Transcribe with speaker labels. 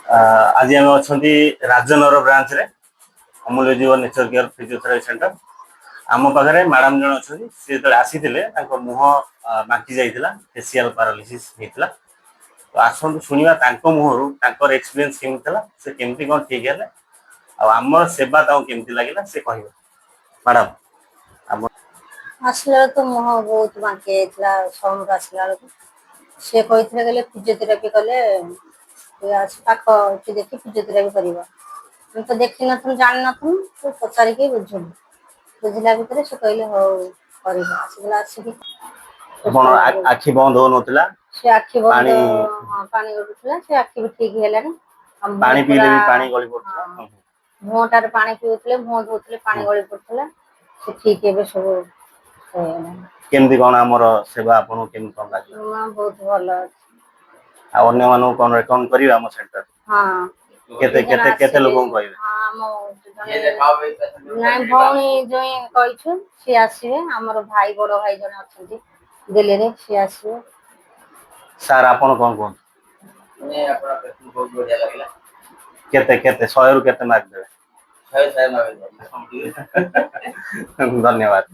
Speaker 1: आज आम अच्छा राजनगर ब्रांच रे अमूल्य जीवन नेचर केयर फिजियोथेरापी सेंटर आम पाखे मैडम जन अच्छा सी जो आसी मुह बांकी जाइए फेसियाल पैरालिसिस होता तो आसतु शुणा मुहर एक्सपीरियंस केमी से केमती कौन ठीक है आमर सेवा केमती लगे से कह मैडम
Speaker 2: आसला तो मुह बहुत बांकी जाइए सोमर आसला सी कहते फिजियोथेरापी कले पाख देखी फिजियोथेरापी कर तो देख नु जान नु तो पचारिक बुझुलु बुझला भितर से कहले हो आसिक
Speaker 1: आखि बंद हो
Speaker 2: से आखि बंद पानी गलुला से आखि भी ठीक है
Speaker 1: पानी पीले भी पानी गली पड़ता
Speaker 2: मुहटार पानी पीउले मुह धोते पानी गली पड़ता से ठीक है सब
Speaker 1: केमती कौन आमर सेवा आपन केमती कौन लगे
Speaker 2: बहुत भल
Speaker 1: अन्य मानू कौन रेकमेंड करिवे हम सेंटर
Speaker 2: हाँ
Speaker 1: केते केते केते लोगों कहबे
Speaker 2: नाइ भौणी जो कहछु सी आसीबे हमर भाई बड़ भाई जने अछंती दिल्ली रे सी आसीबे
Speaker 1: सर आपन कौन कौन ने आपन पेशेंट बहुत बढ़िया लागला केते केते 100 रु केते मार्क देबे 100 मार्क धन्यवाद।